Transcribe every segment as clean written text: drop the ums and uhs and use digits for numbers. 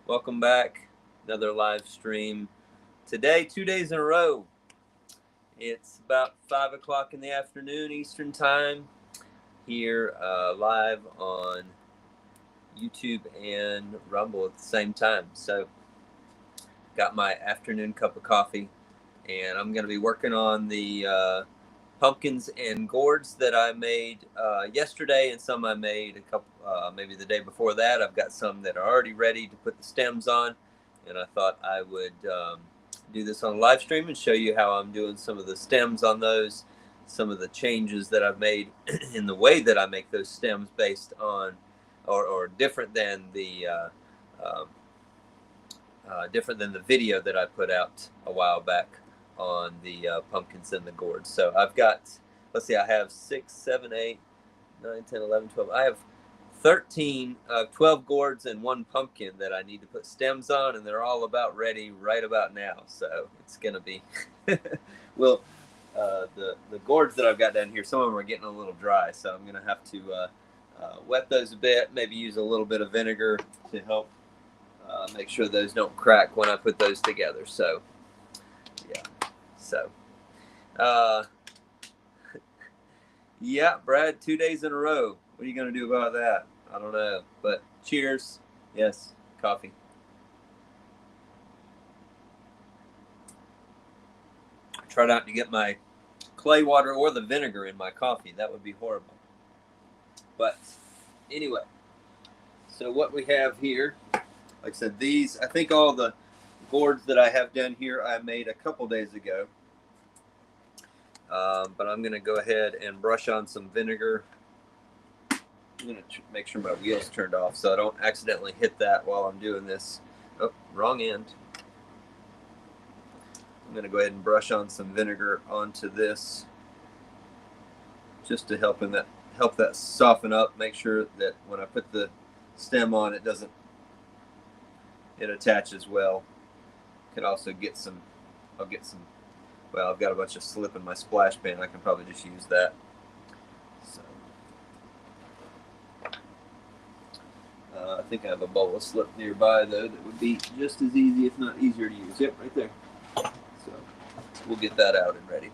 Welcome back. Another live stream today, 2 days in a row. It's about 5 o'clock in the afternoon Eastern Time here live on YouTube and Rumble at the same time. So, got my afternoon cup of coffee, and I'm going to be working on the pumpkins and gourds that I made yesterday, and some I made a couple, maybe the day before that. I've got some that are already ready to put the stems on, and I thought I would do this on a live stream and show you how I'm doing some of the stems on those, some of the changes that I've made in the way that I make those stems based on, or different than the video that I put out a while back on the pumpkins and the gourds. So I've got, let's see, I have 6, 7, 8, 9, 10, 11, 12. I have 12 gourds and 1 pumpkin that I need to put stems on, and they're all about ready right about now. So it's going to be, well, the gourds that I've got down here, some of them are getting a little dry. So I'm going to have to wet those a bit, maybe use a little bit of vinegar to help make sure those don't crack when I put those together. So, yeah. So, yeah, Brad, 2 days in a row. What are you going to do about that? I don't know. But cheers. Yes, coffee. I try not to get my clay water or the vinegar in my coffee. That would be horrible. But anyway, so what we have here, like I said, these, I think all the gourds that I have done here I made a couple days ago. But I'm going to go ahead and brush on some vinegar. I'm going to make sure my wheel's turned off so I don't accidentally hit that while I'm doing this. Oh, wrong end. I'm going to go ahead and brush on some vinegar onto this just to help that soften up. Make sure that when I put the stem on, it attaches well. Could also get some, well, I've got a bunch of slip in my splash pan. I can probably just use that. So, I think I have a bowl of slip nearby, though, that would be just as easy, if not easier to use. Yep, right there. So we'll get that out and ready.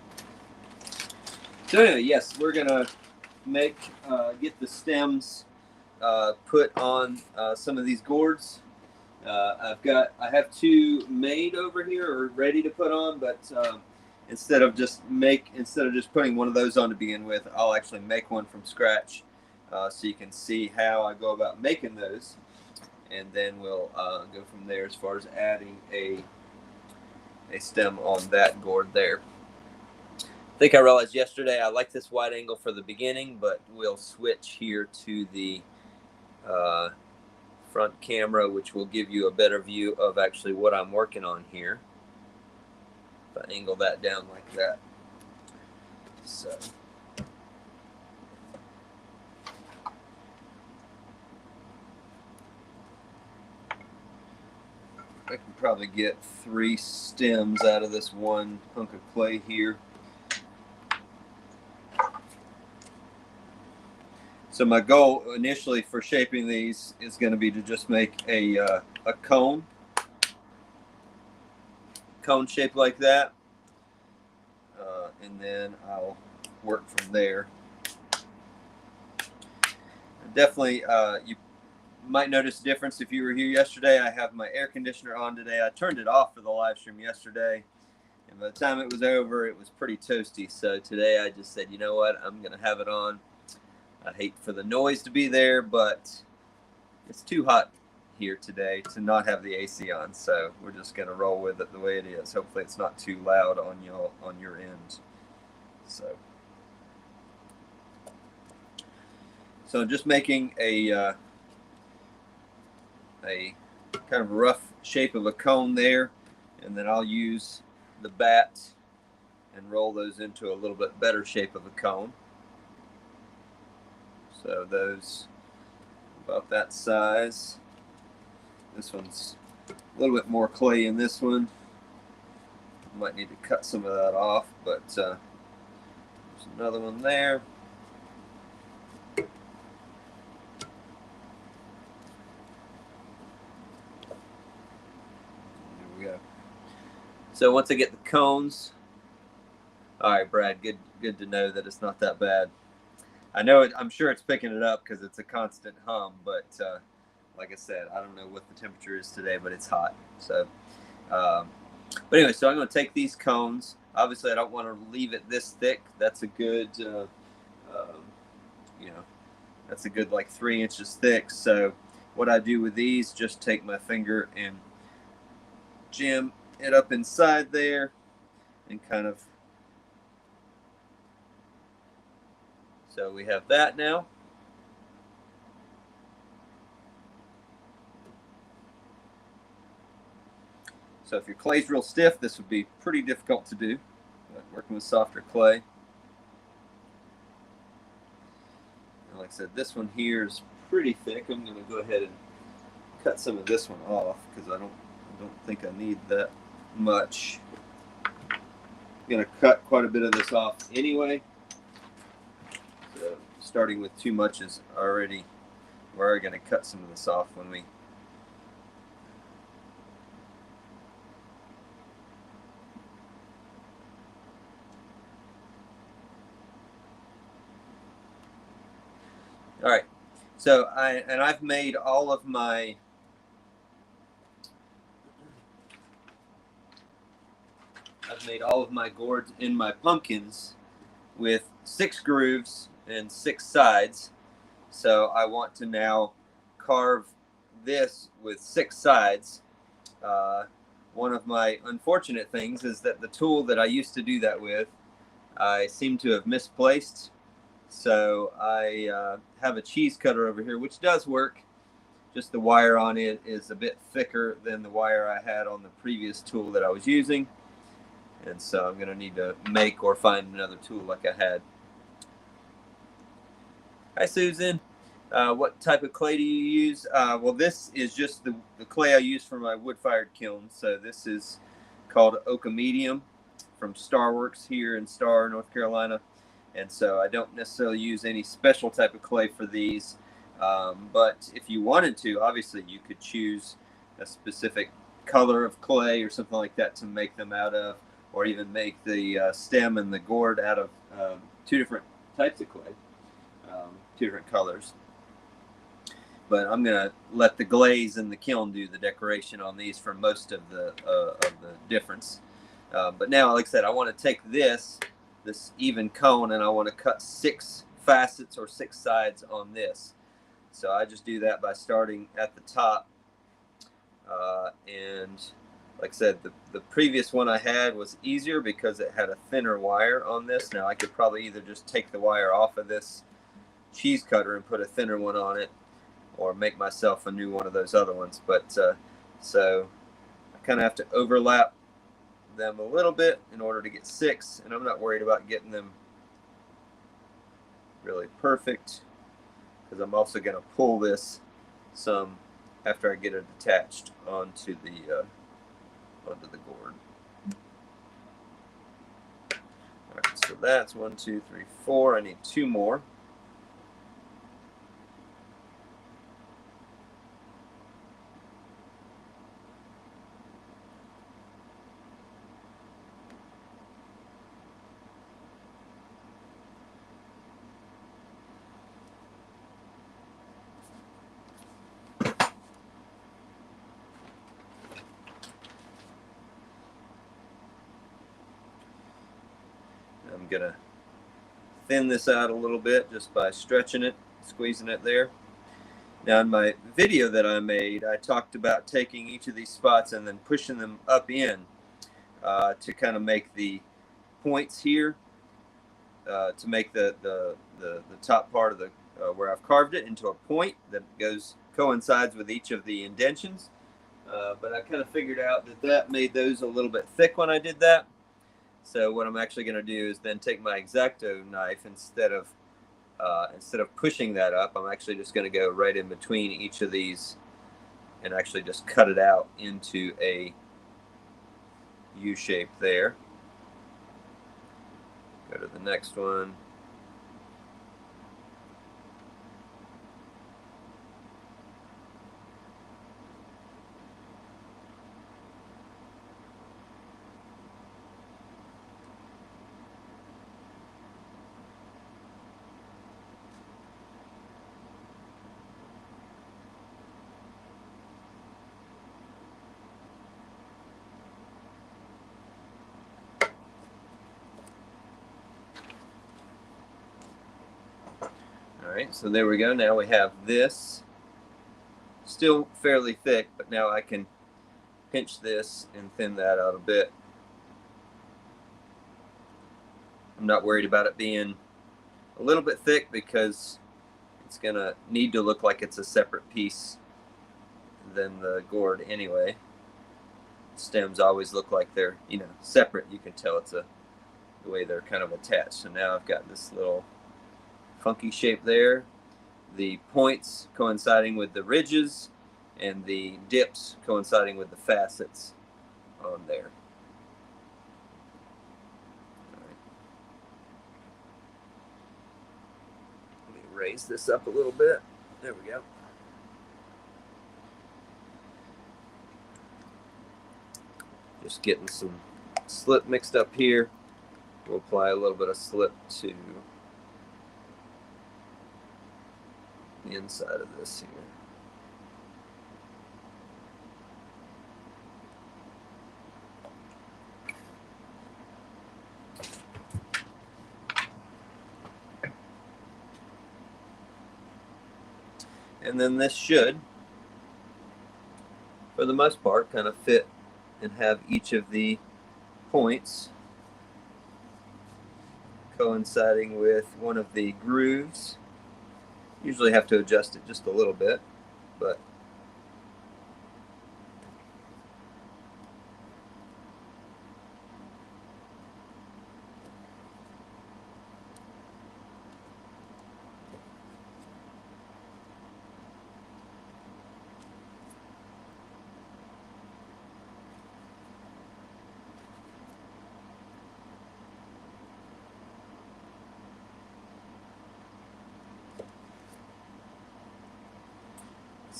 So anyway, yes, we're going to get the stems put on some of these gourds. I have 2 made over here or ready to put on, but instead of just putting one of those on to begin with, I'll actually make one from scratch, so you can see how I go about making those, and then we'll go from there as far as adding a stem on that gourd there. I think I realized yesterday I like this wide angle for the beginning, but we'll switch here to the front camera, which will give you a better view of actually what I'm working on here. If I angle that down like that. So I can probably get 3 stems out of this one hunk of clay here. So my goal initially for shaping these is going to be to just make a cone shape like that, and then I'll work from there. Definitely, you might notice a difference if you were here yesterday. I have my air conditioner on today. I turned it off for the live stream yesterday, and by the time it was over, it was pretty toasty. So today I just said, you know what, I'm going to have it on. I hate for the noise to be there, but it's too hot here today to not have the AC on, so we're just going to roll with it the way it is. Hopefully it's not too loud on your end. So I'm just making a kind of rough shape of a cone there, and then I'll use the bat and roll those into a little bit better shape of a cone. So those about that size. This one's a little bit more clay in this one. Might need to cut some of that off, but there's another one there. So once I get the cones, all right, Brad, good to know that it's not that bad. I know it, I'm sure it's picking it up because it's a constant hum, but like I said, I don't know what the temperature is today, but it's hot. So, um, but anyway, so I'm going to take these cones. Obviously, I don't want to leave it this thick. That's a good, um, you know, that's a good like 3 inches thick. So what I do with these, just take my finger and jam it up inside there and kind of, so we have that now. So if your clay's real stiff, this would be pretty difficult to do. But working with softer clay. And like I said, this one here is pretty thick. I'm going to go ahead and cut some of this one off because I don't think I need that much. I'm going to cut quite a bit of this off anyway. So starting with too much is already, we're already going to cut some of this off when we. All right, so I've made all of my gourds in my pumpkins with 6 grooves and 6 sides. So I want to now carve this with 6 sides. One of my unfortunate things is that the tool that I used to do that with, I seem to have misplaced. So I have a cheese cutter over here, which does work. Just the wire on it is a bit thicker than the wire I had on the previous tool that I was using. And so I'm going to need to make or find another tool like I had. Hi, Susan. What type of clay do you use? Well, this is just the clay I use for my wood-fired kiln. So this is called Oka Medium from Starworks here in Star, North Carolina. And so I don't necessarily use any special type of clay for these. But if you wanted to, obviously you could choose a specific color of clay or something like that to make them out of, or even make the stem and the gourd out of 2 different types of clay, 2 different colors. But I'm going to let the glaze and the kiln do the decoration on these for most of the difference. But now, like I said, I want to take this even cone and I want to cut 6 facets or 6 sides on this. So I just do that by starting at the top. And like I said, the previous one I had was easier because it had a thinner wire on this. Now I could probably either just take the wire off of this cheese cutter and put a thinner one on it, or make myself a new one of those other ones. But so I kind of have to overlap them a little bit in order to get 6, and I'm not worried about getting them really perfect because I'm also going to pull this some after I get it attached onto the gourd. All right, so that's 1, 2, 3, 4. I need 2 more. I'm going to thin this out a little bit just by stretching it, squeezing it there. Now in my video that I made, I talked about taking each of these spots and then pushing them up in to kind of make the points here, to make the top part of the where I've carved it into a point that coincides with each of the indentions. But I kind of figured out that made those a little bit thick when I did that. So what I'm actually going to do is then take my X-Acto knife, instead of pushing that up, I'm actually just going to go right in between each of these and actually just cut it out into a U shape there. Go to the next one. Alright, so there we go. Now we have this. Still fairly thick, but now I can pinch this and thin that out a bit. I'm not worried about it being a little bit thick because it's going to need to look like it's a separate piece than the gourd anyway. Stems always look like they're, separate. You can tell it's the way they're kind of attached. So now I've got this little funky shape there. The points coinciding with the ridges and the dips coinciding with the facets on there. All right. Let me raise this up a little bit. There we go. Just getting some slip mixed up here. We'll apply a little bit of slip to the inside of this here. And then this should, for the most part, kind of fit and have each of the points coinciding with one of the grooves. Usually have to adjust it just a little bit, but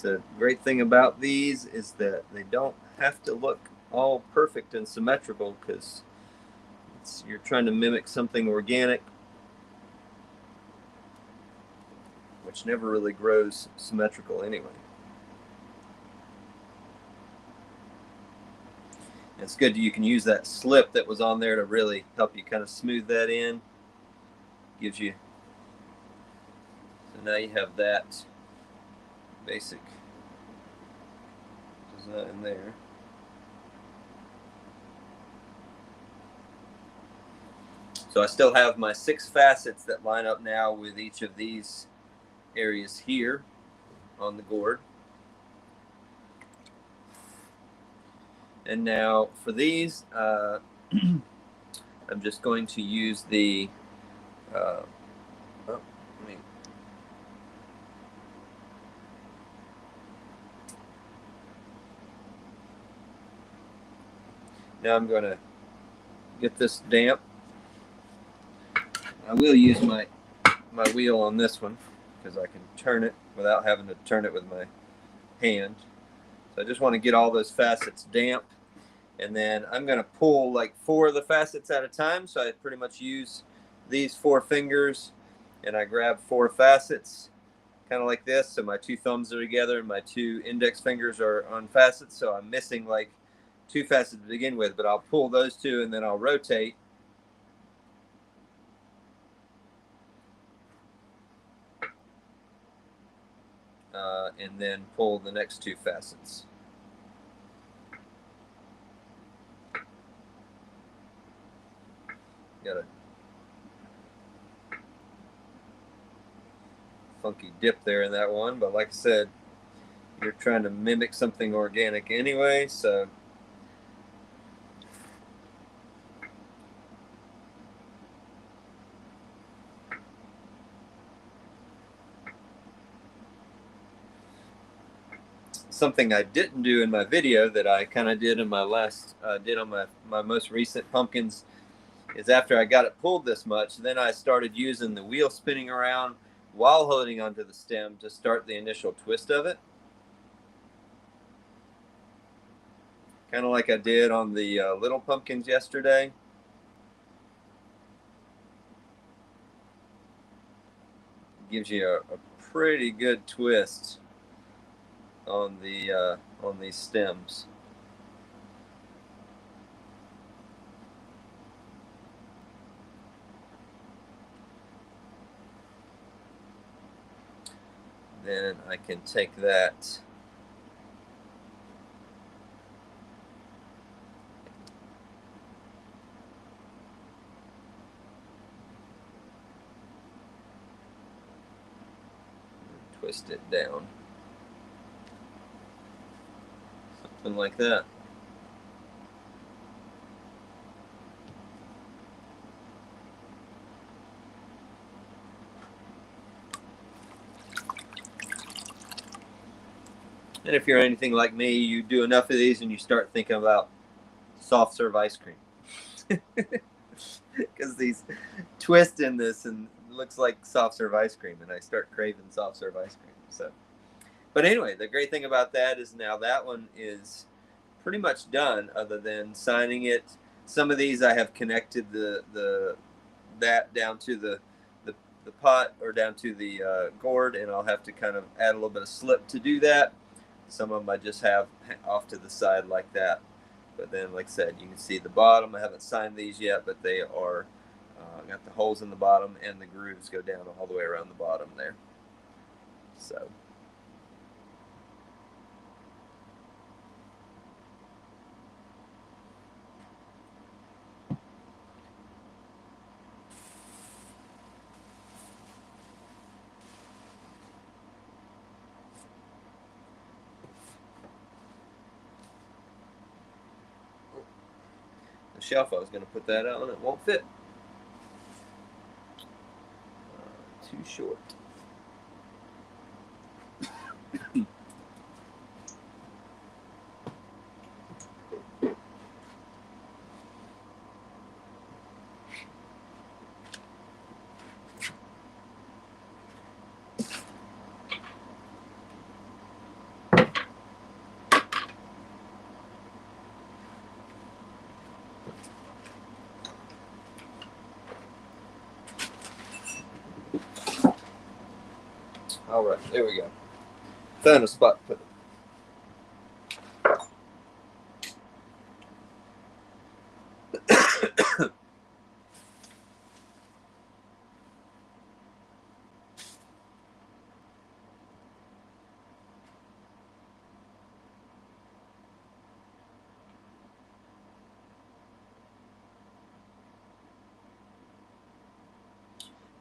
the great thing about these is that they don't have to look all perfect and symmetrical because you're trying to mimic something organic, which never really grows symmetrical anyway. It's good you can use that slip that was on there to really help you kind of smooth that in. Gives you, so now you have that basic design there. So I still have my 6 facets that line up now with each of these areas here on the gourd. And now for these, I'm just going to use the now I'm going to get this damp. I will use my wheel on this one because I can turn it without having to turn it with my hand. So I just want to get all those facets damp, and then I'm going to pull like 4 of the facets at a time. So I pretty much use these 4 fingers and I grab 4 facets kind of like this. So my 2 thumbs are together and my 2 index fingers are on facets. So I'm missing like 2 facets to begin with, but I'll pull those 2 and then I'll rotate. And then pull the next 2 facets. Got a funky dip there in that one, but like I said, you're trying to mimic something organic anyway, so something I didn't do in my video that I kind of did in my last did on my most recent pumpkins is after I got it pulled this much, then I started using the wheel spinning around while holding onto the stem to start the initial twist of it. Kind of like I did on the little pumpkins yesterday. Gives you a pretty good twist on these stems. then I can take that and twist it down. Something like that. And if you're anything like me, you do enough of these and you start thinking about soft serve ice cream. Because these twist in this and it looks like soft serve ice cream, and I start craving soft serve ice cream. So, but anyway, the great thing about that is now that one is pretty much done, other than signing it. Some of these I have connected that down to the pot or down to the gourd, and I'll have to kind of add a little bit of slip to do that. Some of them I just have off to the side like that. But then, like I said, you can see the bottom. I haven't signed these yet, but they are got the holes in the bottom, and the grooves go down all the way around the bottom there. So. The shelf I was going to put that on, it won't fit. Too short. All right, there we go. Found a spot to put it.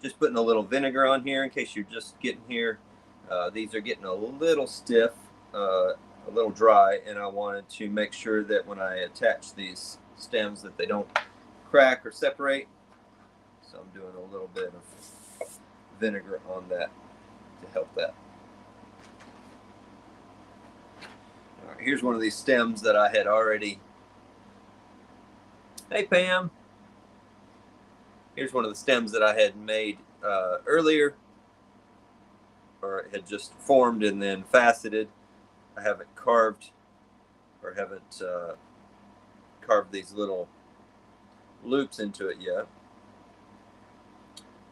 Just putting a little vinegar on here in case you're just getting here. These are getting a little stiff, a little dry, and I wanted to make sure that when I attach these stems that they don't crack or separate. So I'm doing a little bit of vinegar on that to help that. All right, here's one of these stems that I had already. Hey, Pam. Here's one of the stems that I had made earlier, or it had just formed and then faceted. I haven't carved or haven't carved these little loops into it yet.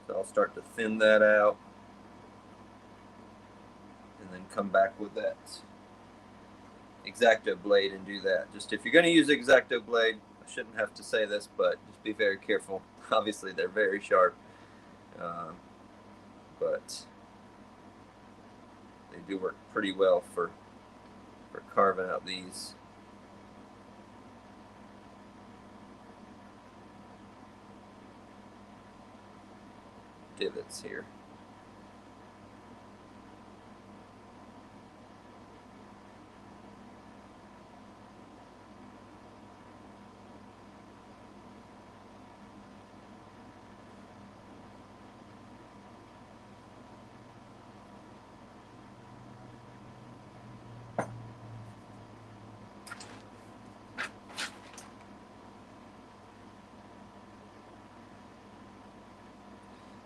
So I'll start to thin that out and then come back with that X-Acto blade and do that. Just if you're going to use X-Acto blade, I shouldn't have to say this, but just be very careful. Obviously, they're very sharp, but they do work pretty well for carving out these divots here.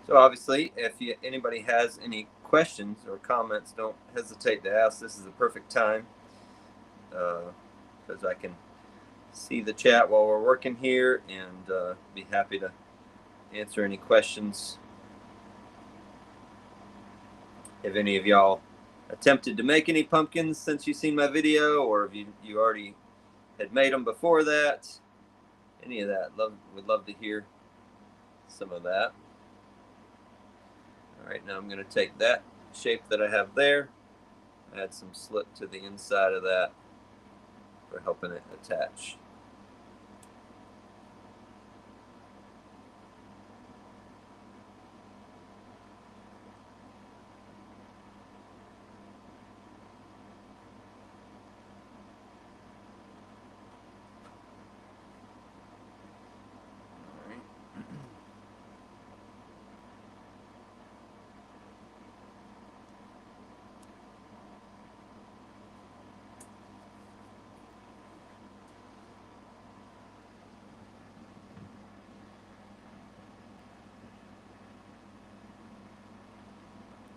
So obviously, if anybody has any questions or comments, don't hesitate to ask. This is the perfect time because I can see the chat while we're working here and be happy to answer any questions. Have any of y'all attempted to make any pumpkins since you've seen my video, or if you already had made them before that? Any of that? Would love to hear some of that. All right, now I'm going to take that shape that I have there. Add some slip to the inside of that for helping it attach.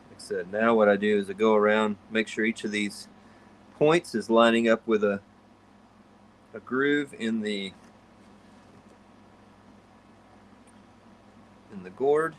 Like I said, now what I do is I go around, make sure each of these points is lining up with a groove in the gourd.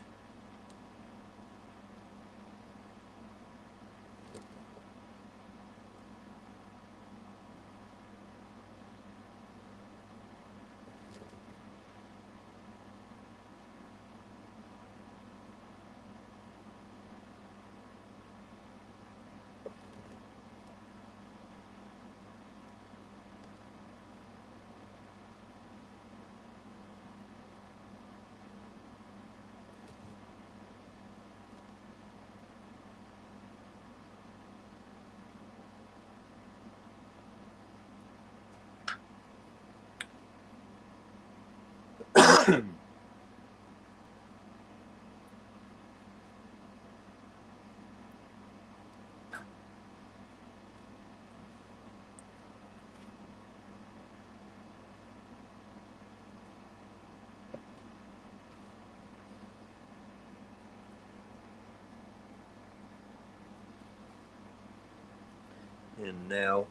And now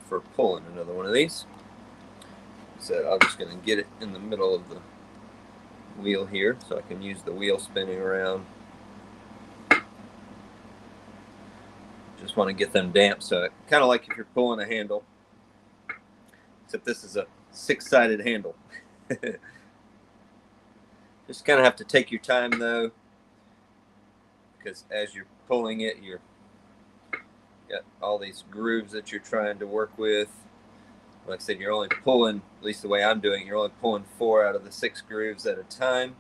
for pulling another one of these. So I'm just going to get it in the middle of the wheel here so I can use the wheel spinning around. Just want to get them damp, so kind of like if you're pulling a handle, except this is a 6-sided handle. Just kind of have to take your time though, because as you're pulling it, you're got all these grooves that you're trying to work with. Like I said, you're only pulling, at least the way I'm doing it, you're only pulling 4 out of the 6 grooves at a time.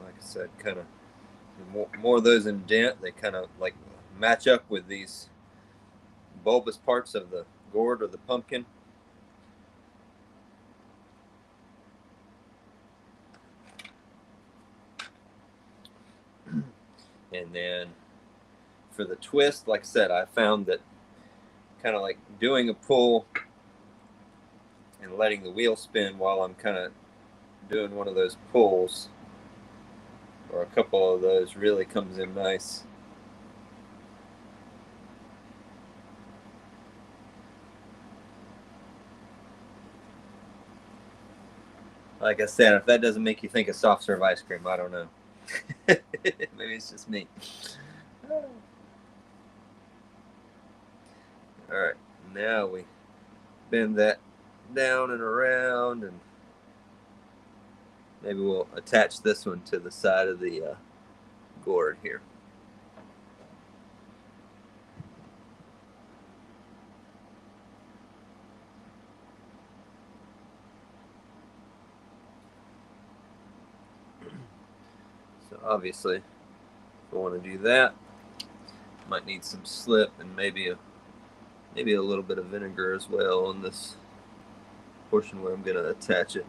Like I said, kind of more of those indent, they kind of like match up with these bulbous parts of the gourd or the pumpkin. And then for the twist, like I said, I found that kind of like doing a pull and letting the wheel spin while I'm kind of doing one of those pulls or a couple of those really comes in nice. Like I said, if that doesn't make you think of soft serve ice cream, I don't know. Maybe it's just me. All right, now we bend that down and around, and maybe we'll attach this one to the side of the gourd here. So obviously, if I want to do that, might need some slip and maybe a little bit of vinegar as well on this portion where I'm going to attach it.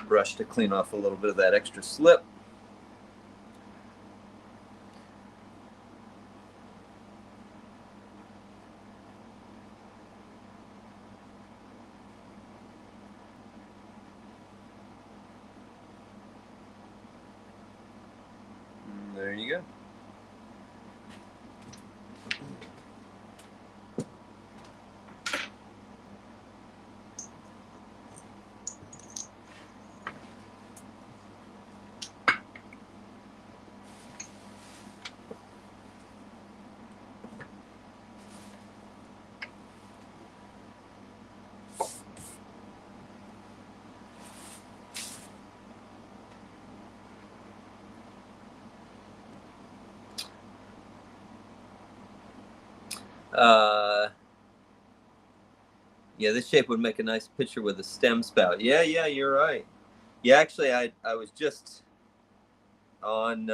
brush to clean off a little bit of that extra slip. And there you go. Yeah, this shape would make a nice picture with a stem spout. Yeah, you're right. Yeah, actually, I was just on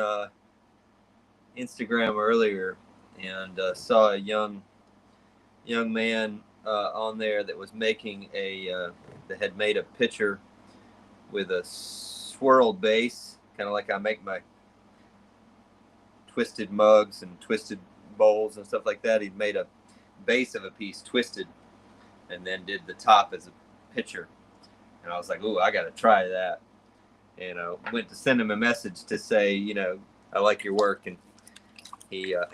Instagram earlier and saw a young man on there that was making that had made a pitcher with a swirled base, kind of like I make my twisted mugs and twisted bowls and stuff like that. He'd made a base of a piece twisted and then did the top as a pitcher. And I was like, ooh, I got to try that. And I went to send him a message to say, I like your work. And he, I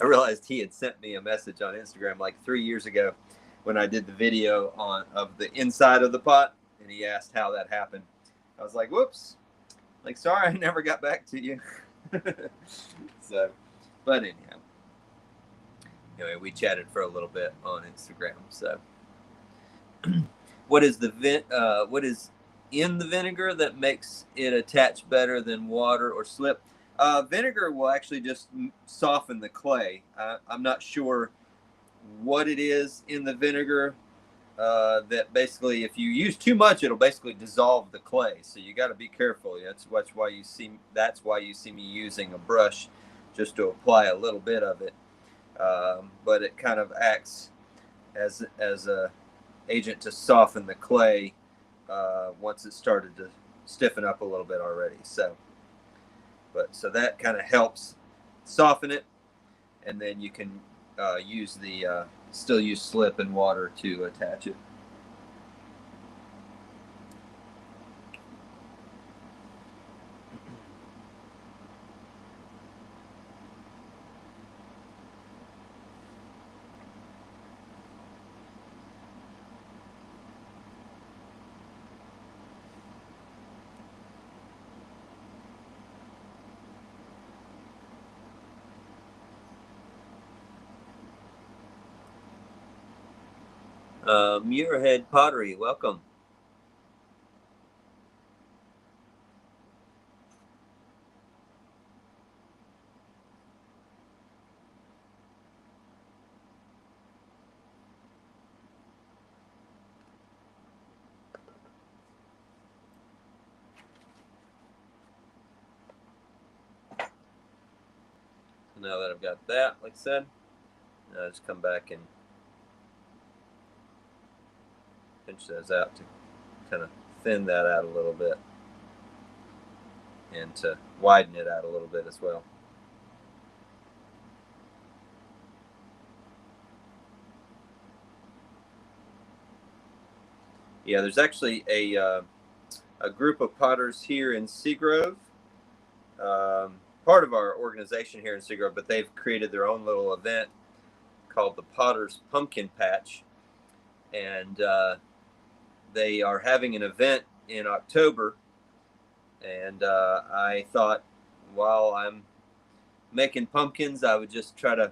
realized he had sent me a message on Instagram like 3 years ago when I did the video of the inside of the pot. And he asked how that happened. I was like, whoops. Like, sorry, I never got back to you. So, but anyhow, anyway, we chatted for a little bit on Instagram. So, what is in the vinegar that makes it attach better than water or slip? Vinegar will actually just soften the clay. I'm not sure what it is in the vinegar that basically, if you use too much, it'll basically dissolve the clay. So you got to be careful. That's why you see me using a brush just to apply a little bit of it. But it kind of acts as a agent to soften the clay once it started to stiffen up a little bit already. So that kind of helps soften it, and then you can still use slip and water to attach it. Muirhead Pottery, welcome. Now that I've got that, like I said, I'll just come back and pinch those out to kind of thin that out a little bit and to widen it out a little bit as well. Yeah, there's actually a group of potters here in Seagrove, part of our organization here in Seagrove, but they've created their own little event called the Potter's Pumpkin Patch, and they are having an event in October, and I thought while I'm making pumpkins, I would just try to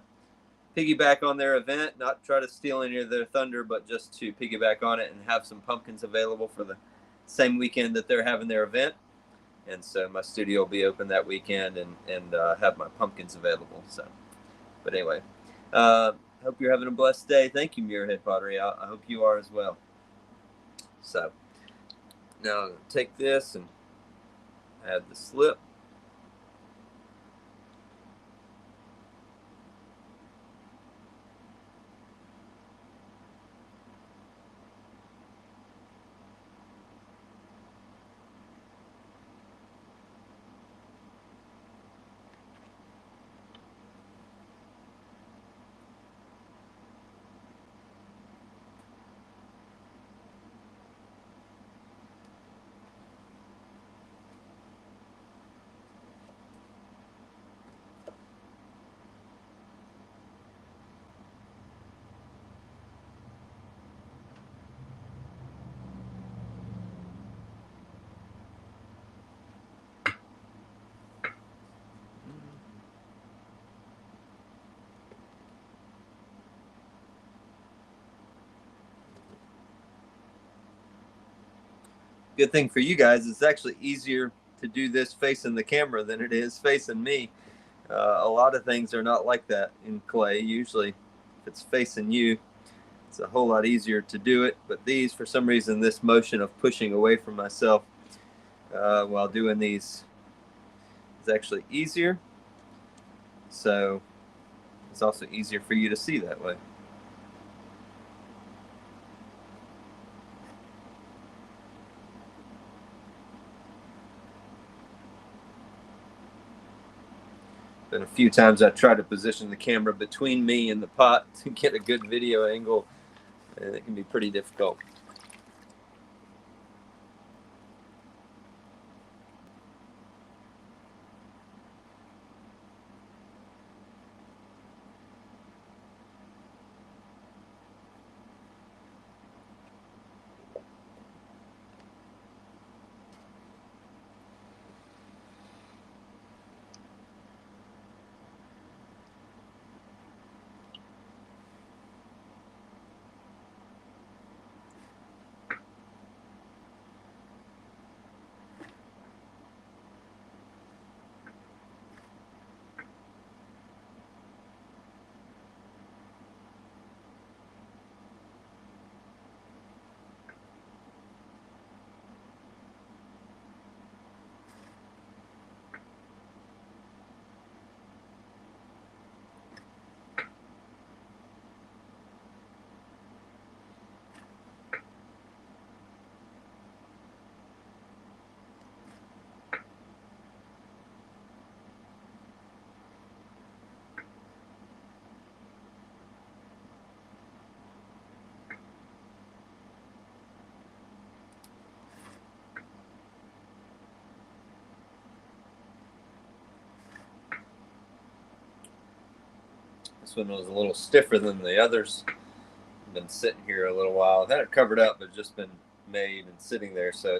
piggyback on their event, not try to steal any of their thunder, but just to piggyback on it and have some pumpkins available for the same weekend that they're having their event. And so my studio will be open that weekend and have my pumpkins available. So, but anyway, hope you're having a blessed day. Thank you, Muirhead Pottery. I hope you are as well. So now I'm going to take this and add the slip. Good thing for you guys, it's actually easier to do this facing the camera than it is facing me. A lot of things are not like that in clay. Usually, if it's facing you, it's a whole lot easier to do it. But these, for some reason, this motion of pushing away from myself while doing these is actually easier. So it's also easier for you to see that way. Been a few times I try to position the camera between me and the pot to get a good video angle, and it can be pretty difficult. This one was a little stiffer than the others. Been sitting here a little while. I've had it covered up, but just been made and sitting there, so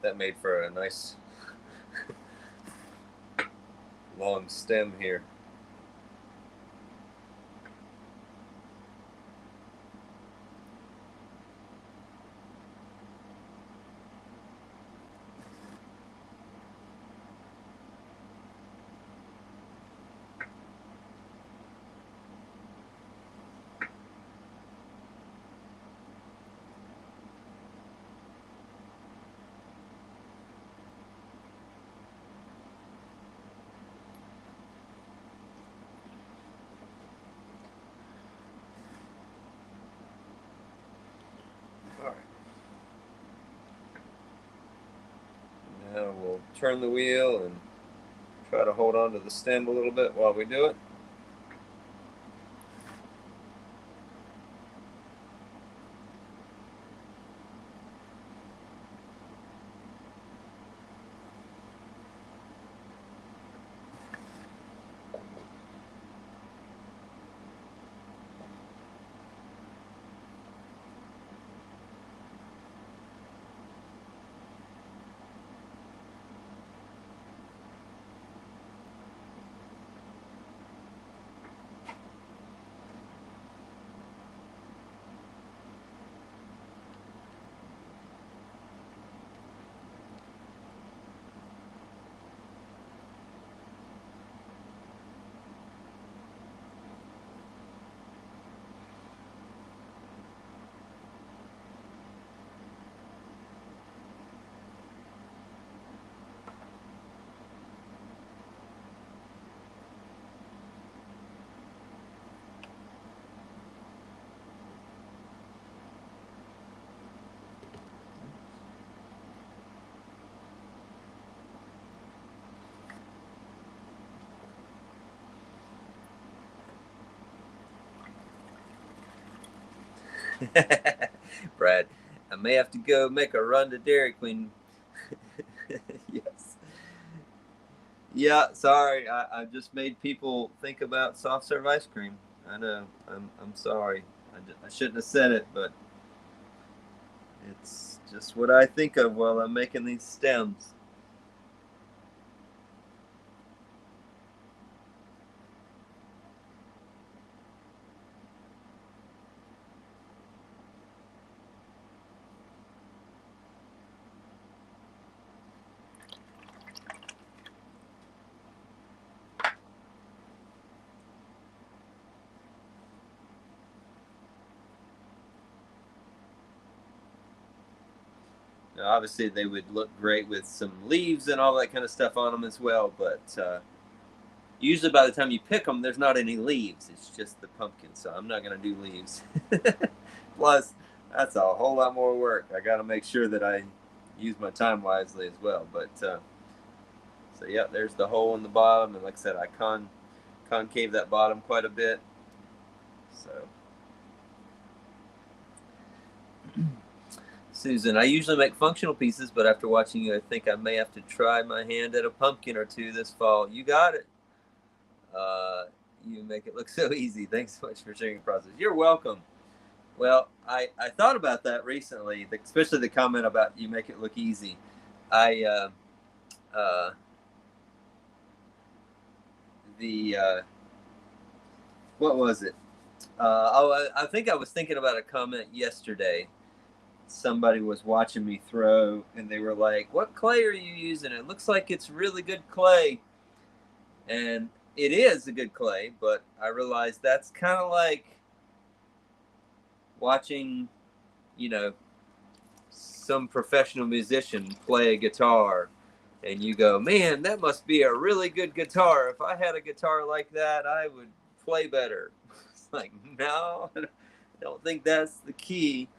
that made for a nice long stem here. All right. Now we'll turn the wheel and try to hold on to the stem a little bit while we do it. Brad, I may have to go make a run to Dairy Queen. Yes. Yeah, sorry. I just made people think about soft serve ice cream. I know. I'm sorry. I shouldn't have said it, but it's just what I think of while I'm making these stems. Now, obviously, they would look great with some leaves and all that kind of stuff on them as well, but usually by the time you pick them, there's not any leaves. It's just the pumpkin, so I'm not going to do leaves. Plus, that's a whole lot more work. I got to make sure that I use my time wisely as well. But so yeah, there's the hole in the bottom, and like I said, I concave that bottom quite a bit. So, Susan, I usually make functional pieces, but after watching you, I think I may have to try my hand at a pumpkin or two this fall. You got it. You make it look so easy. Thanks so much for sharing the process. You're welcome. Well, I thought about that recently, especially the comment about you make it look easy. What was it? I think I was thinking about a comment yesterday. Somebody was watching me throw, and they were like, "What clay are you using? It looks like it's really good clay." And it is a good clay, but I realized that's kind of like watching, some professional musician play a guitar, and you go, "Man, that must be a really good guitar. If I had a guitar like that, I would play better." It's like, no, I don't think that's the key.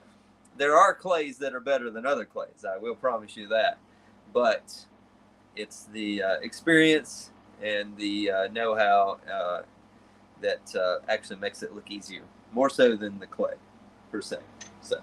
There are clays that are better than other clays. I will promise you that. But it's the experience and the know-how that actually makes it look easier, more so than the clay, per se. So.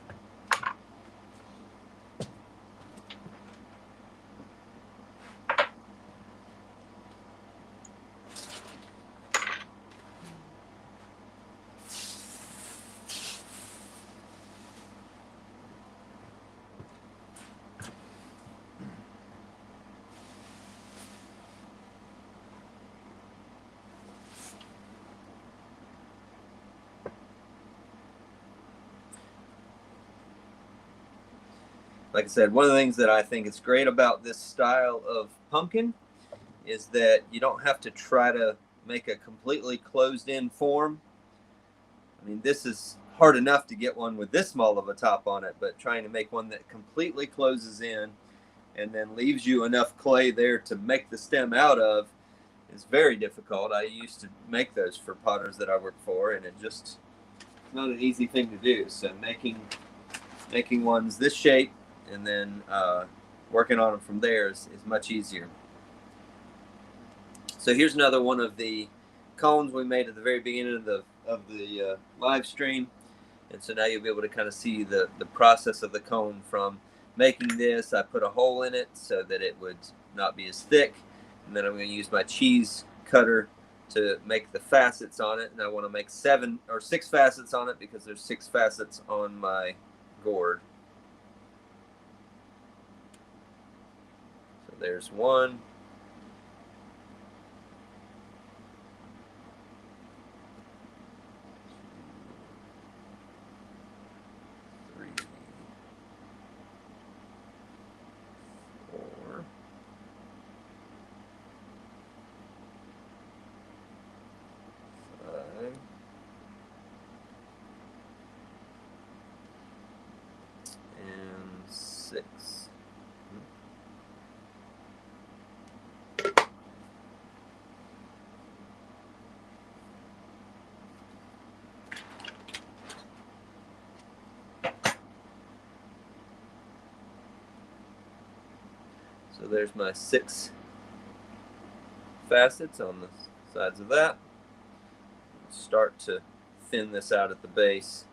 Like I said, one of the things that I think is great about this style of pumpkin is that you don't have to try to make a completely closed-in form. I mean, this is hard enough to get one with this small of a top on it, but trying to make one that completely closes in and then leaves you enough clay there to make the stem out of is very difficult. I used to make those for potters that I worked for, and it's not an easy thing to do. So making ones this shape and then working on them from there is much easier. So here's another one of the cones we made at the very beginning of the live stream. And so now you'll be able to kind of see the process of the cone from making this. I put a hole in it so that it would not be as thick. And then I'm going to use my cheese cutter to make the facets on it. And I want to make 7 or 6 facets on it because there's 6 facets on my gourd. So there's 1. 3, 4. And 6. So there's my 6 facets on the sides of that. Start to thin this out at the base.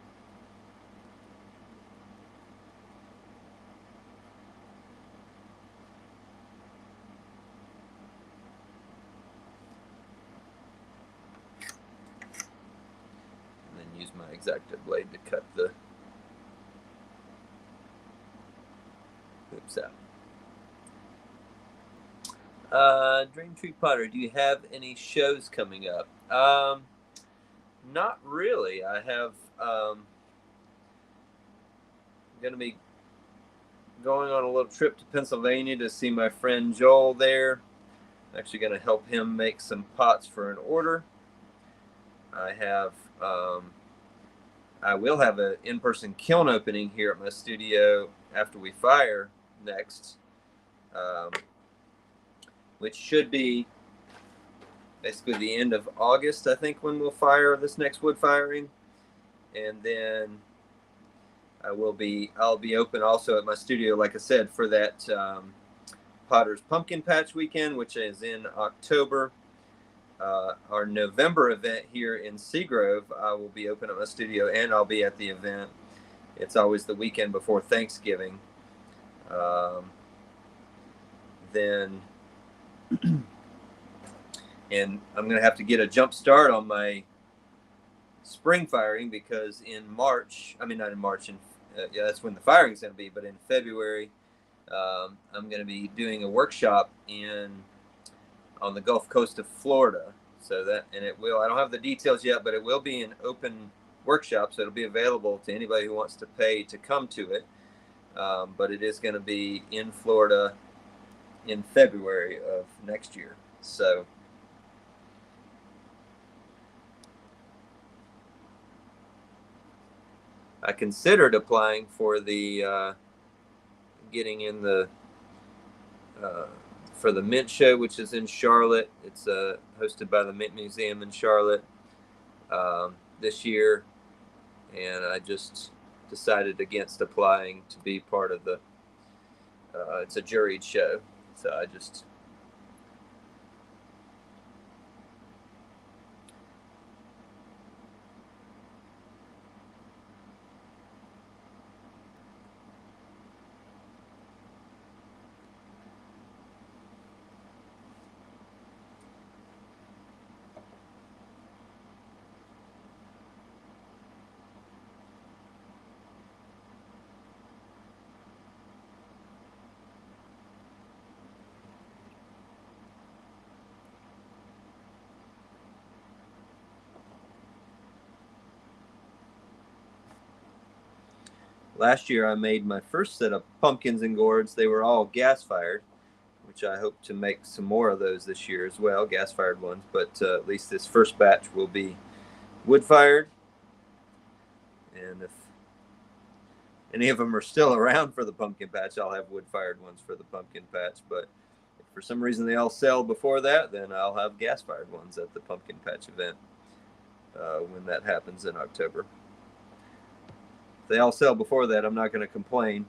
And then use my X-Acto blade to cut the hoops out. Dream Tree Potter, do you have any shows coming up? Not really. I have going to be going on a little trip to Pennsylvania to see my friend Joel there. I'm actually going to help him make some pots for an order. I will have an in-person kiln opening here at my studio after we fire next, which should be basically the end of August, I think, when we'll fire this next wood firing. And then I'll be open also at my studio, like I said, for that Potter's Pumpkin Patch weekend, which is in October. Our November event here in Seagrove, I will be open at my studio, and I'll be at the event. It's always the weekend before Thanksgiving. Then, and I'm going to have to get a jump start on my spring firing, because in March, I mean, not in March, yeah, that's when the firing is going to be, but in February, I'm going to be doing a workshop on the Gulf Coast of Florida. So that, and it will, I don't have the details yet, but it will be an open workshop, so it'll be available to anybody who wants to pay to come to it. But it is going to be in Florida in February of next year. So I considered applying for the getting in the for the Mint Show, which is in Charlotte. It's hosted by the Mint Museum in Charlotte this year, and I just decided against applying to be part of the. It's a juried show, so I just. Last year, I made my first set of pumpkins and gourds. They were all gas-fired, which I hope to make some more of those this year as well, gas-fired ones. But at least this first batch will be wood-fired. And if any of them are still around for the pumpkin patch, I'll have wood-fired ones for the pumpkin patch. But if for some reason they all sell before that, then I'll have gas-fired ones at the pumpkin patch event when that happens in October. If they all sell before that, I'm not going to complain.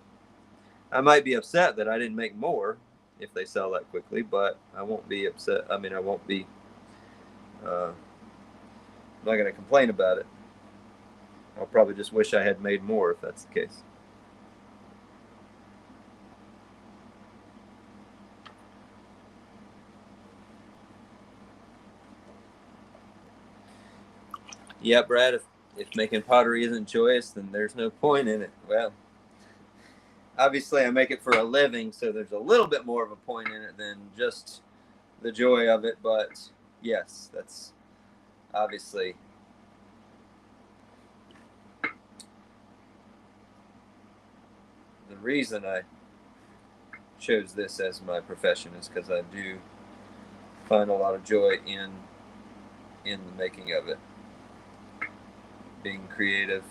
I might be upset that I didn't make more if they sell that quickly, but I won't be upset. I mean, I won't be. I'm not going to complain about it. I'll probably just wish I had made more if that's the case. Yeah, Brad, if making pottery isn't joyous, then there's no point in it. Well, obviously I make it for a living, so there's a little bit more of a point in it than just the joy of it. But yes, that's obviously the reason I chose this as my profession, is because I do find a lot of joy in the making of it, being creative.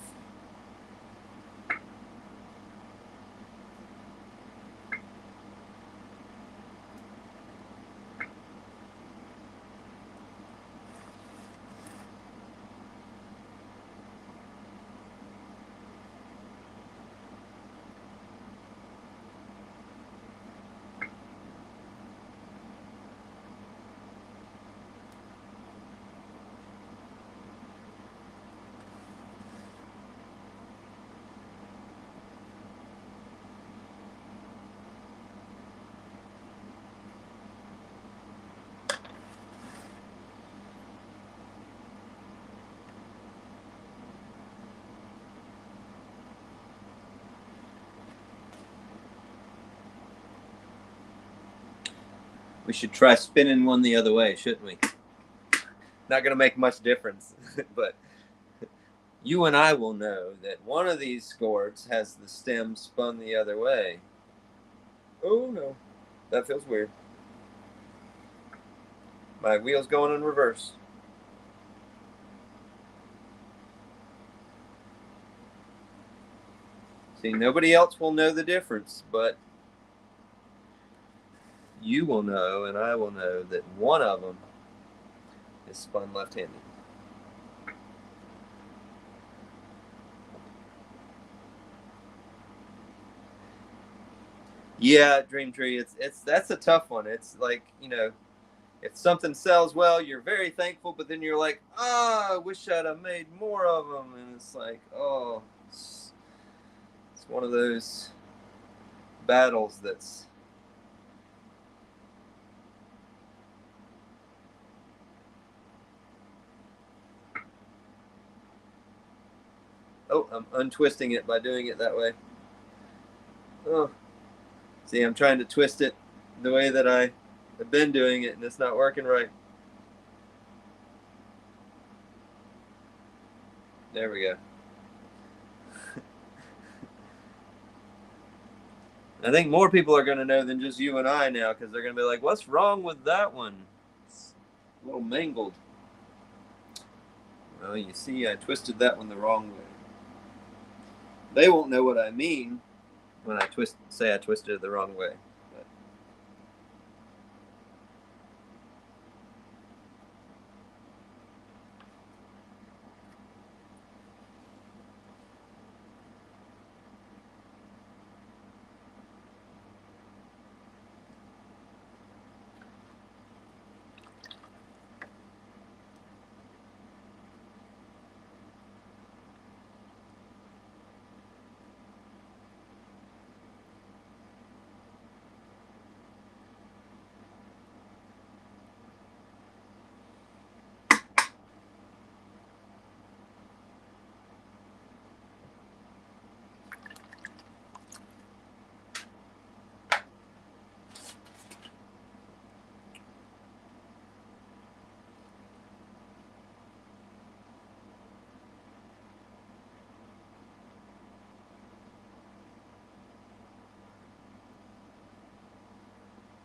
We should try spinning one the other way, shouldn't we? Not going to make much difference, but you and I will know that one of these gourds has the stem spun the other way. Oh no, that feels weird. My wheel's going in reverse. See, nobody else will know the difference, but you will know and I will know that one of them is spun left-handed. Yeah, Dream Tree. That's a tough one. It's like, if something sells well, you're very thankful, but then you're like, I wish I'd have made more of them, and it's like, oh, it's one of those battles that's. Oh, I'm untwisting it by doing it that way. Oh, see, I'm trying to twist it the way that I have been doing it, and it's not working right. There we go. I think more people are going to know than just you and I now, because they're going to be like, what's wrong with that one? It's a little mangled. Well, you see, I twisted that one the wrong way. They won't know what I mean when I say I twisted it the wrong way. But.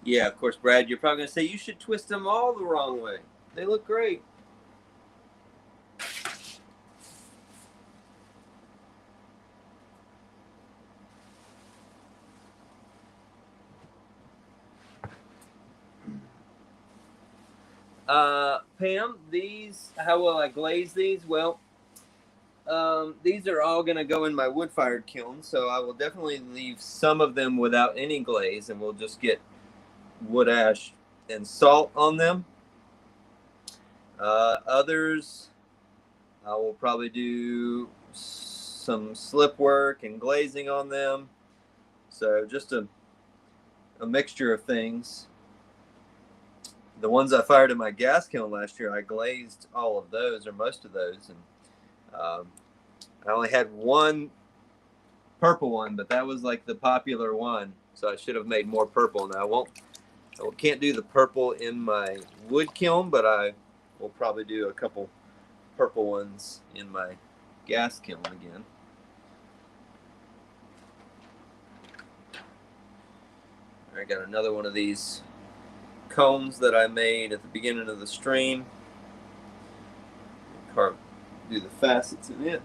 Yeah, of course, Brad, you're probably going to say you should twist them all the wrong way. They look great. Pam, how will I glaze these? Well, these are all going to go in my wood-fired kiln, so I will definitely leave some of them without any glaze, and we'll just get wood ash and salt on them. Others, I will probably do some slip work and glazing on them. So just a mixture of things. The ones I fired in my gas kiln last year, I glazed all of those or most of those, and I only had one purple one, but that was like the popular one, so I should have made more purple. Now I can't do the purple in my wood kiln, but I will probably do a couple purple ones in my gas kiln again. I got another one of these combs that I made at the beginning of the stream. Do the facets in it.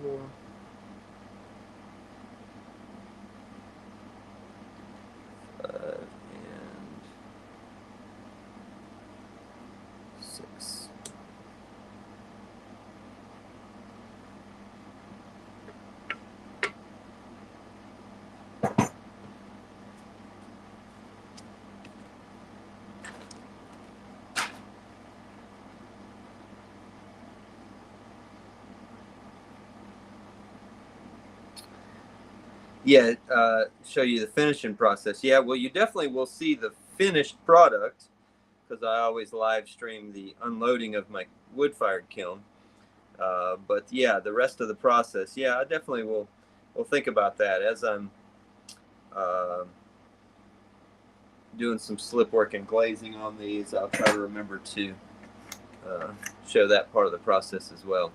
More. 5 and 6. Yeah, show you the finishing process. Yeah, well, you definitely will see the finished product because I always live stream the unloading of my wood-fired kiln. But yeah, the rest of the process, yeah, I definitely will think about that as I'm uh, doing some slip work and glazing on these. I'll try to remember to uh, show that part of the process as well.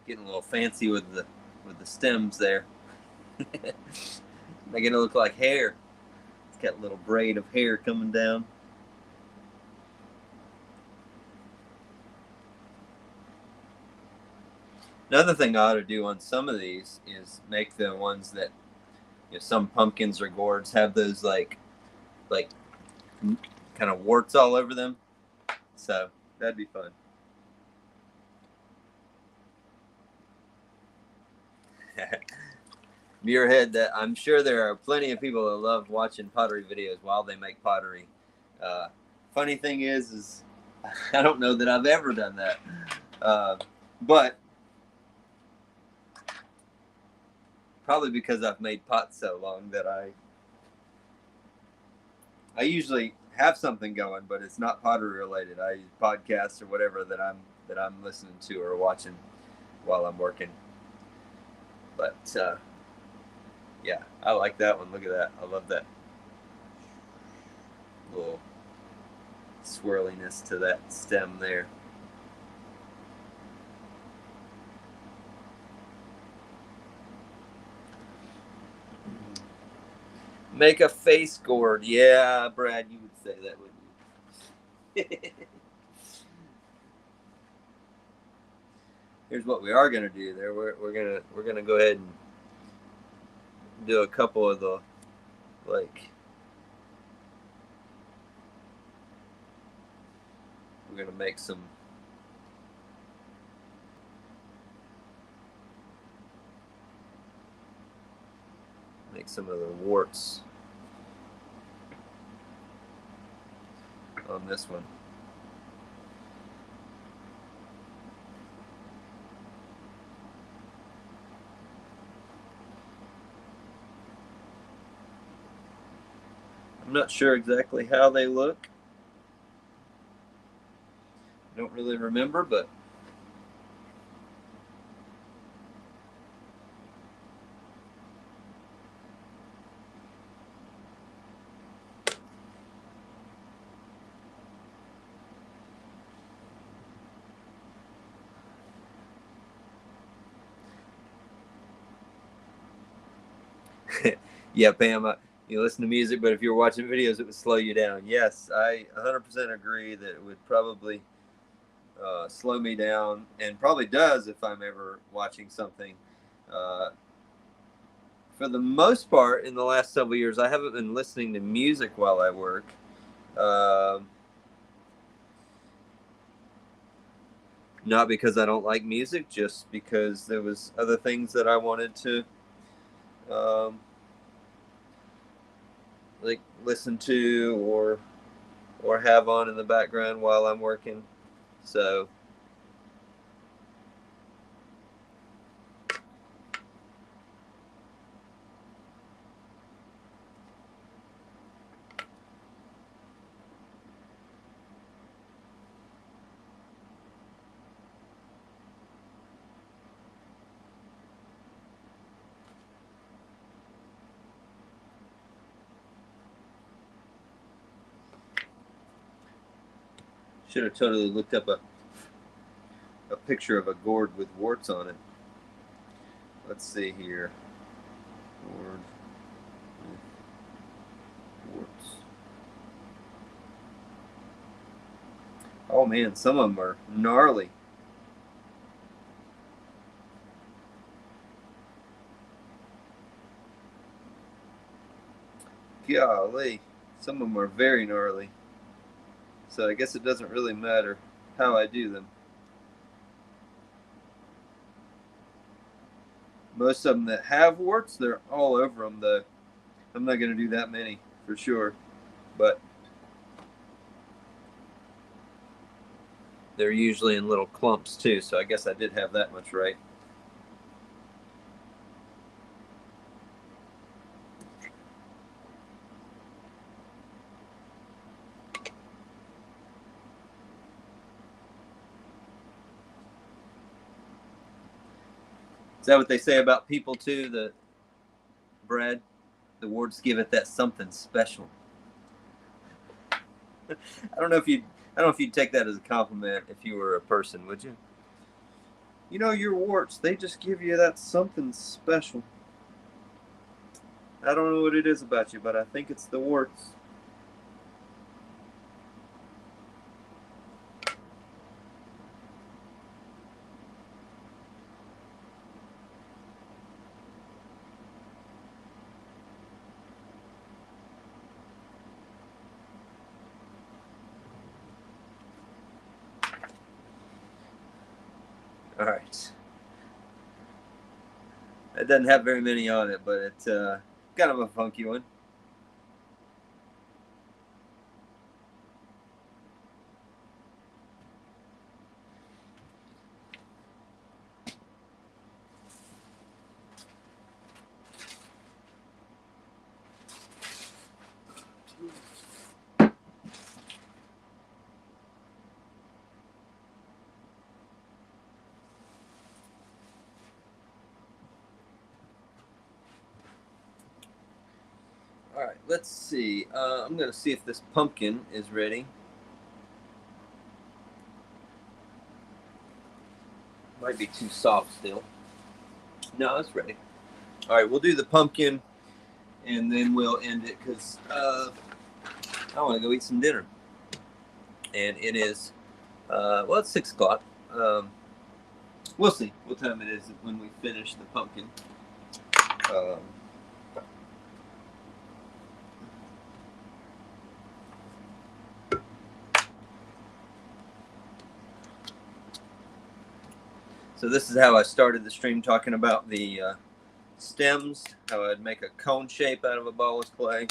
Getting a little fancy with the stems there. Making it look like hair. It's got a little braid of hair coming down. Another thing I ought to do on some of these is make the ones that, some pumpkins or gourds have those like kind of warts all over them. So that'd be fun. Muirhead, that I'm sure there are plenty of people that love watching pottery videos while they make pottery. Funny thing is I don't know that I've ever done that, but probably because I've made pots so long that I usually have something going, but it's not pottery related. I use podcasts or whatever that I'm listening to or watching while I'm working. But yeah, I like that one. Look at that. I love that little swirliness to that stem there. Make a face gourd. Yeah, Brad, you would say that, wouldn't you? Here's what we are gonna do. There, we're gonna go ahead and do a couple of the like. We're gonna make some. Make some of the warts on this one. I'm not sure exactly how they look. I don't really remember, but yeah, Pam, you listen to music, but if you're watching videos, it would slow you down. Yes, I 100% agree that it would probably slow me down, and probably does if I'm ever watching something. For the most part, in the last several years, I haven't been listening to music while I work. Not because I don't like music, just because there was other things that I wanted to like listen to or have on in the background while I'm working. So should have totally looked up a picture of a gourd with warts on it. Let's see here. Gourd with warts. Oh man, some of them are gnarly. Golly, some of them are very gnarly. So I guess it doesn't really matter how I do them. Most of them that have warts, they're all over them though. I'm not going to do that many for sure, but they're usually in little clumps too, so I guess I did have that much right. Is that what they say about people too? The Brad, the warts give it that something special. I don't know if you'd take that as a compliment if you were a person, would you? You know, your warts, they just give you that something special. I don't know what it is about you, but I think it's the warts. All right. It doesn't have very many on it, but it's kind of a funky one. All right, let's see. I'm going to see if this pumpkin is ready. Might be too soft still. No, it's ready. All right, we'll do the pumpkin, and then we'll end it because I want to go eat some dinner. And it is, well, it's 6 o'clock. We'll see what time it is when we finish the pumpkin. So this is how I started the stream, talking about the stems, how I'd make a cone shape out of a ball of clay.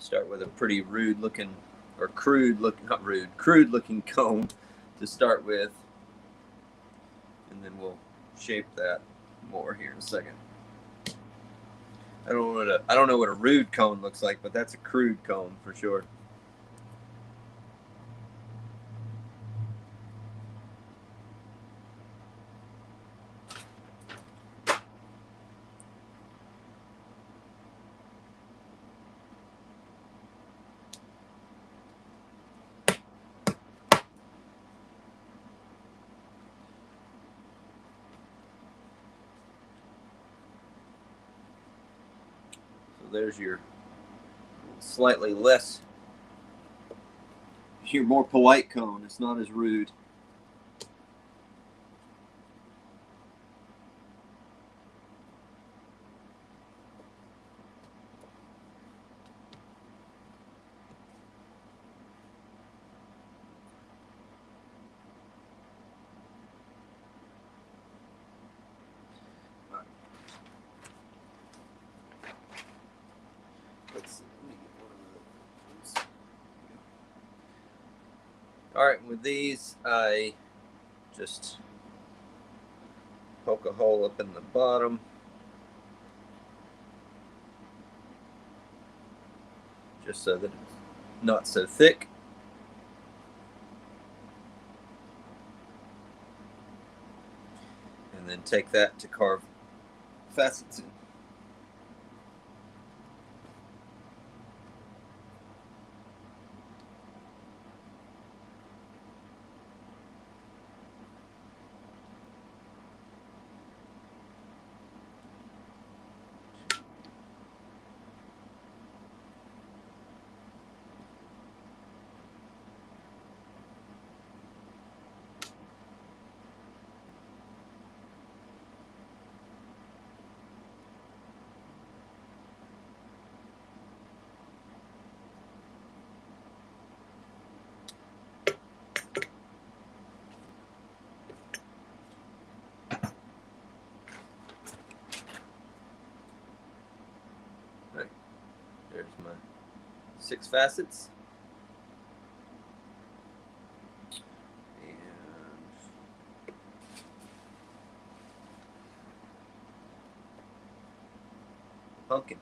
Start with a pretty rude looking, or crude looking, not rude, crude looking cone to start with. And then we'll shape that more here in a second. I don't know what a rude cone looks like, but that's a crude cone for sure. So there's your slightly less, your more polite cone. It's not as rude. All right, with these, I just poke a hole up in the bottom. Just so that it's not so thick. And then take that to carve facets in. Right. There's my 6 facets. Pumpkin.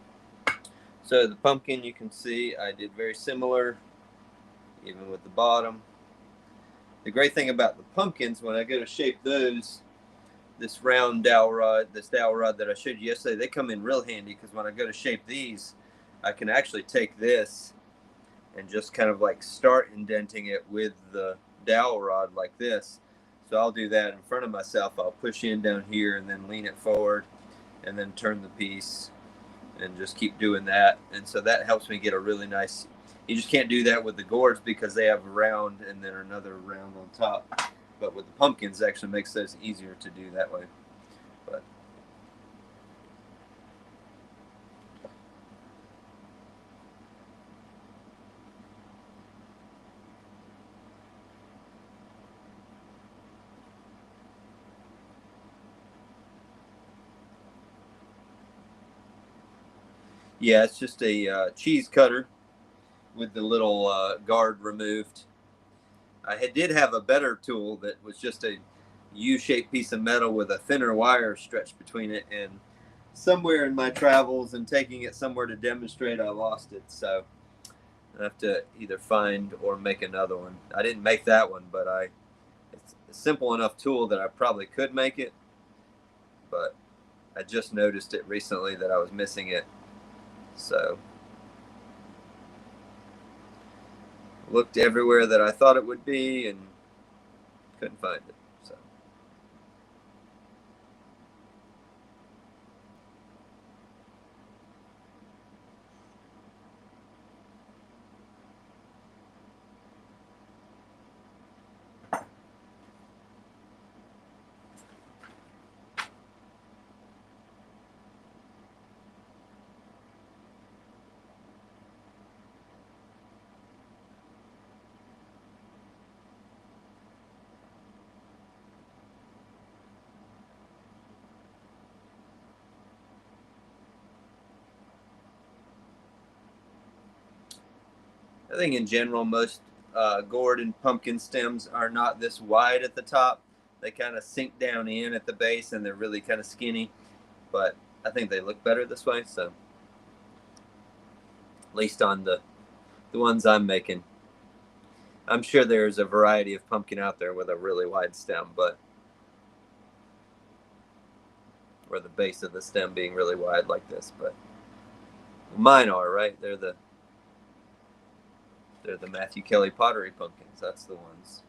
So the pumpkin, you can see I did very similar, even with the bottom. The great thing about the pumpkins, when I go to shape those, this round dowel rod that I showed you yesterday, they come in real handy because when I go to shape these, I can actually take this and just kind of like start indenting it with the dowel rod like this. So I'll do that in front of myself. I'll push in down here and then lean it forward and then turn the piece and just keep doing that. And so that helps me get a really nice, you just can't do that with the gourds because they have a round and then another round on top. But with the pumpkins, it actually makes those easier to do that way. But yeah, it's just a cheese cutter with the little guard removed. I did have a better tool that was just a U-shaped piece of metal with a thinner wire stretched between it, and somewhere in my travels and taking it somewhere to demonstrate, I lost it. So I have to either find or make another one. I didn't make that one, but it's a simple enough tool that I probably could make it, but I just noticed it recently that I was missing it. So looked everywhere that I thought it would be and couldn't find it. So I think in general, most gourd and pumpkin stems are not this wide at the top. They kind of sink down in at the base and they're really kind of skinny. But I think they look better this way. So at least on the ones I'm making. I'm sure there's a variety of pumpkin out there with a really wide stem, but or the base of the stem being really wide like this. But mine are, right. They're the Matthew Kelly pottery pumpkins. That's the ones.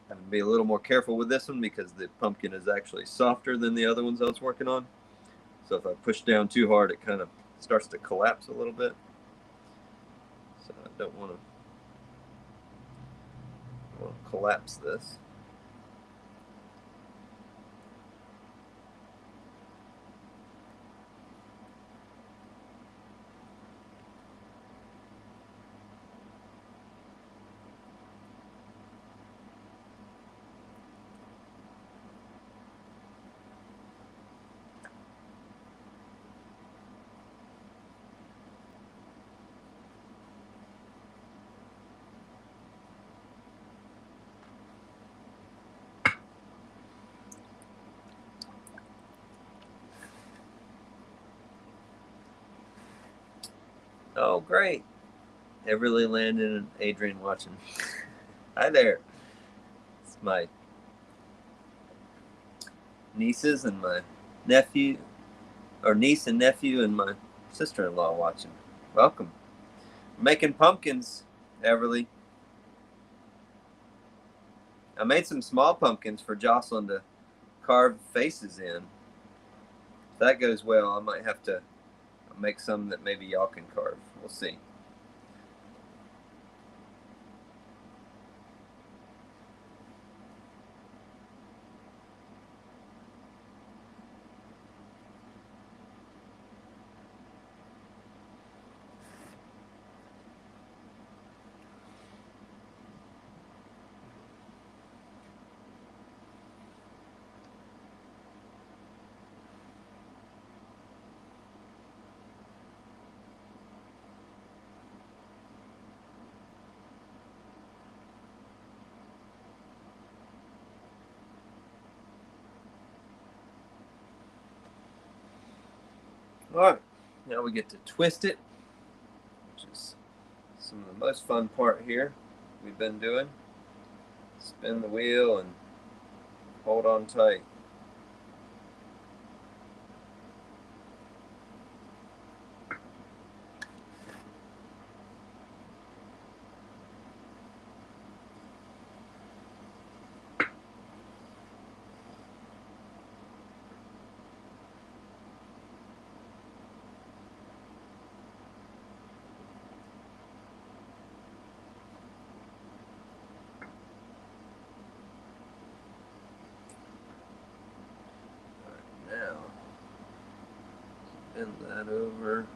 I have to be a little more careful with this one because the pumpkin is actually softer than the other ones I was working on. So if I push down too hard, it kind of starts to collapse a little bit. So I don't want to collapse this. Oh, great. Everly, Landon, and Adrian watching. Hi there. It's my nieces and my nephew, or niece and nephew, and my sister-in-law watching. Welcome. Making pumpkins, Everly. I made some small pumpkins for Jocelyn to carve faces in. If that goes well, I might have to make some that maybe y'all can carve. We'll see. All right, now we get to twist it, which is some of the most fun part here we've been doing. Spin the wheel and hold on tight. Now, bend that over.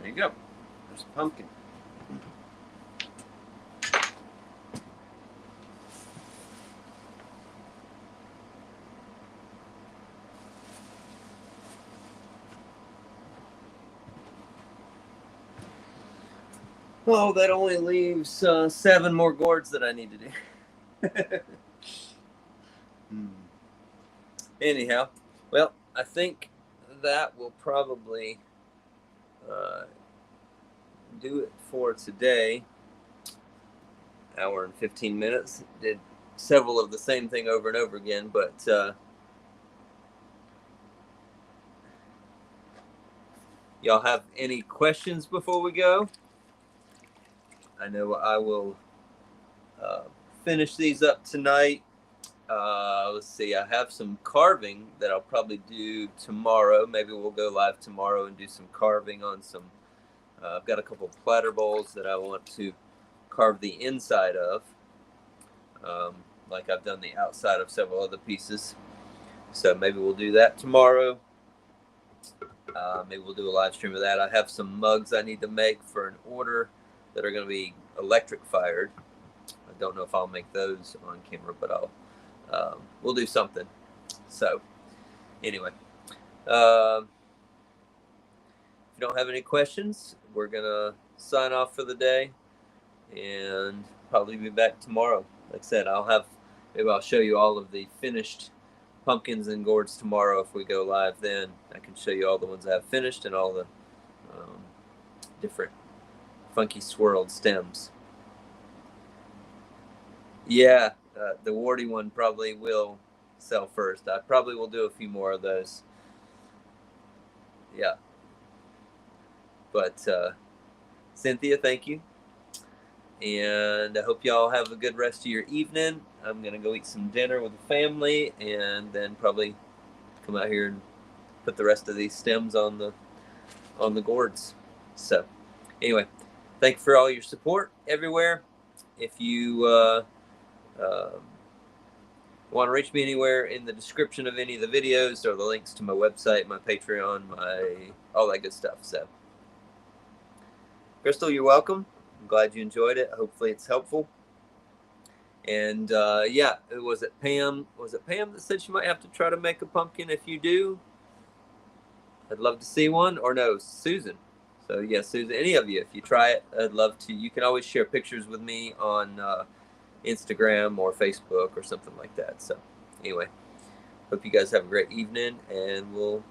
There you go. There's a pumpkin. Oh, that only leaves 7 more gourds that I need to do. Anyhow, well, I think that will probably do it for today. Hour and 15 minutes. Did several of the same thing over and over again, but y'all have any questions before we go? I know I will finish these up tonight. Let's see, I have some carving that I'll probably do tomorrow. Maybe we'll go live tomorrow and do some carving on some. I've got a couple of platter bowls that I want to carve the inside of, like I've done the outside of several other pieces. So maybe we'll do that tomorrow. Maybe we'll do a live stream of that. I have some mugs I need to make for an order that are going to be electric fired. I don't know if I'll make those on camera, but we'll do something. So anyway, if you don't have any questions, we're going to sign off for the day and probably be back tomorrow. Like I said, maybe I'll show you all of the finished pumpkins and gourds tomorrow. If we go live then, I can show you all the ones I have finished and all the different funky swirled stems. Yeah, the warty one probably will sell first. I probably will do a few more of those. Yeah. But Cynthia, thank you. And I hope y'all have a good rest of your evening. I'm going to go eat some dinner with the family and then probably come out here and put the rest of these stems on the gourds. So anyway, thank you for all your support everywhere. If you want to reach me anywhere, in the description of any of the videos or the links to my website, my Patreon, all that good stuff. So Crystal, you're welcome. I'm glad you enjoyed it. Hopefully it's helpful. And yeah, was it Pam that said she might have to try to make a pumpkin? If you do, I'd love to see one. Or no, Susan So yes, Susan, any of you, if you try it, I'd love to. You can always share pictures with me on Instagram or Facebook or something like that. So anyway, hope you guys have a great evening, and we'll